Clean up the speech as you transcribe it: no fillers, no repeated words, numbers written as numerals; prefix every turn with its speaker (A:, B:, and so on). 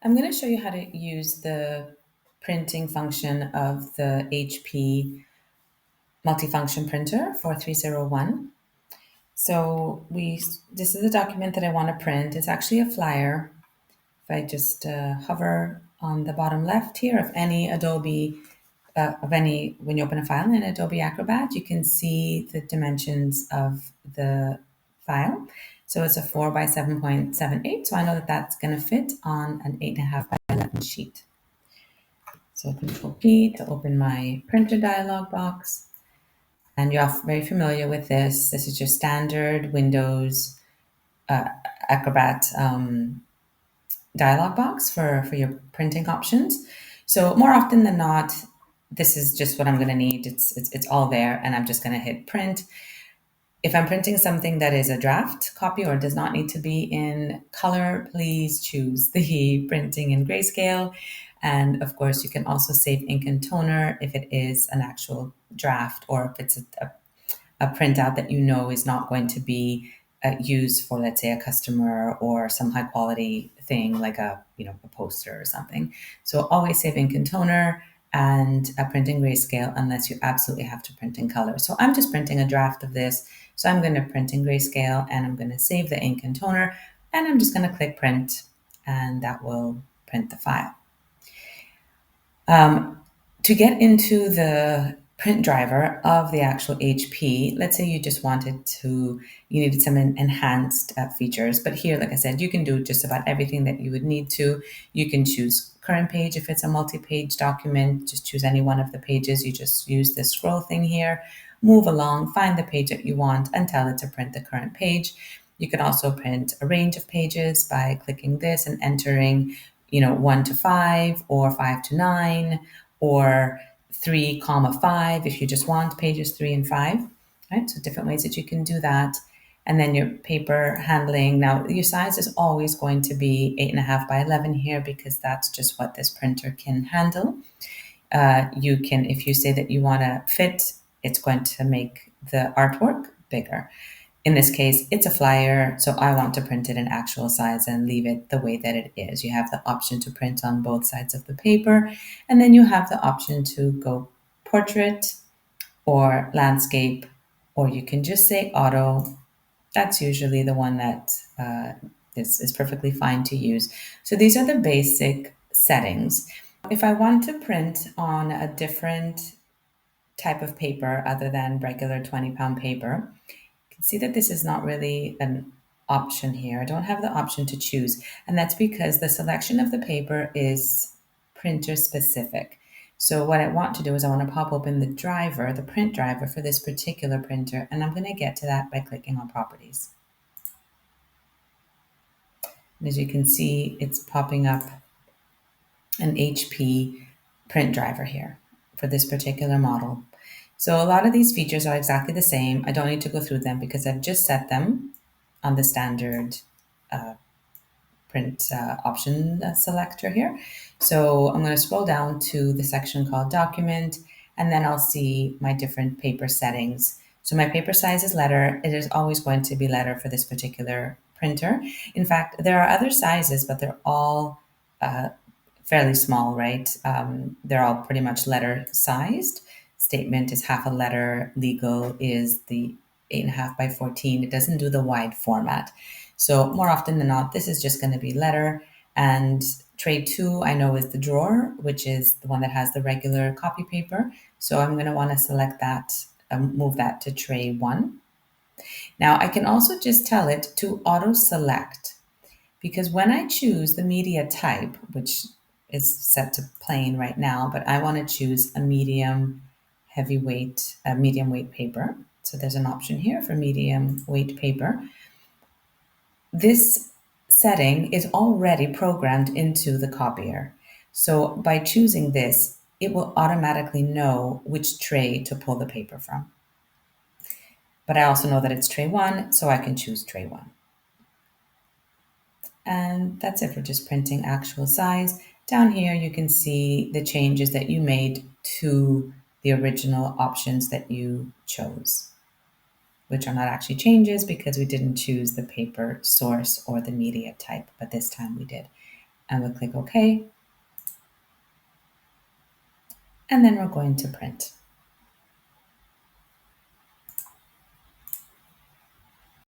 A: I'm going to show you how to use the printing function of the HP multifunction printer 4301. So this is a document that I want to print. It's actually a flyer. If I just hover on the bottom left here of any when you open a file in Adobe Acrobat, you can see the dimensions of the file. So it's a 4 by 7.78. So I know that that's going to fit on an 8.5 by 11 sheet. So Control P to open my printer dialog box. And you're very familiar with this. This is your standard Windows Acrobat dialog box for your printing options. So more often than not, this is just what I'm going to need. It's all there, and I'm just going to hit print. If I'm printing something that is a draft copy or does not need to be in color, please choose the printing in grayscale. And of course, you can also save ink and toner if it is an actual draft or if it's a printout that you know is not going to be used for, let's say, a customer or some high quality thing like a poster or something. So always save ink and toner and print in grayscale unless you absolutely have to print in color. So I'm just printing a draft of this. So I'm going to print in grayscale and I'm going to save the ink and toner and I'm just going to click print and that will print the file. To get into the print driver of the actual HP, let's say you just you needed some enhanced features, but here, like I said, you can do just about everything that you would need to. You can choose current page. If it's a multi-page document, just choose any one of the pages. You just use the scroll thing here, move along, find the page that you want and tell it to print the current page. You can also print a range of pages by clicking this and entering 1 to 5 or 5 to 9 or 3, 5 if you just want pages 3 and 5, right? So different ways that you can do that. And then your paper handling. Now your size is always going to be 8.5 by 11 here because that's just what this printer can handle. You can, if you say that you want to fit, it's going to make the artwork bigger. In this case, it's a flyer, so I want to print it in actual size and leave it the way that it is. You have the option to print on both sides of the paper, and then you have the option to go portrait or landscape, or you can just say auto. That's usually the one that is perfectly fine to use. So these are the basic settings. If I want to print on a different type of paper other than regular 20-pound paper, can see that this is not really an option here. I don't have the option to choose, and that's because the selection of the paper is printer specific. So what I want to do is I want to pop open the print driver for this particular printer, and I'm going to get to that by clicking on properties. And as you can see, it's popping up an HP print driver here for this particular model. So a lot of these features are exactly the same. I don't need to go through them because I've just set them on the standard print option selector here. So I'm going to scroll down to the section called document, and then I'll see my different paper settings. So my paper size is letter. It is always going to be letter for this particular printer. In fact, there are other sizes, but they're all fairly small, right? They're all pretty much letter sized. Statement is half a letter. Legal is the 8.5 by 14. It doesn't do the wide format. So more often than not, this is just going to be letter. And tray 2, I know, is the drawer, which is the one that has the regular copy paper. So I'm going to want to select that, move that to tray 1. Now I can also just tell it to auto select, because when I choose the media type, which is set to plain right now, but I want to choose a medium weight paper. So there's an option here for medium weight paper. This setting is already programmed into the copier. So by choosing this, it will automatically know which tray to pull the paper from. But I also know that it's tray 1, so I can choose tray 1. And that's it for just printing actual size. Down here, you can see the changes that you made to the original options that you chose, which are not actually changes because we didn't choose the paper source or the media type, but this time we did. and we'll click OK. And then we're going to print.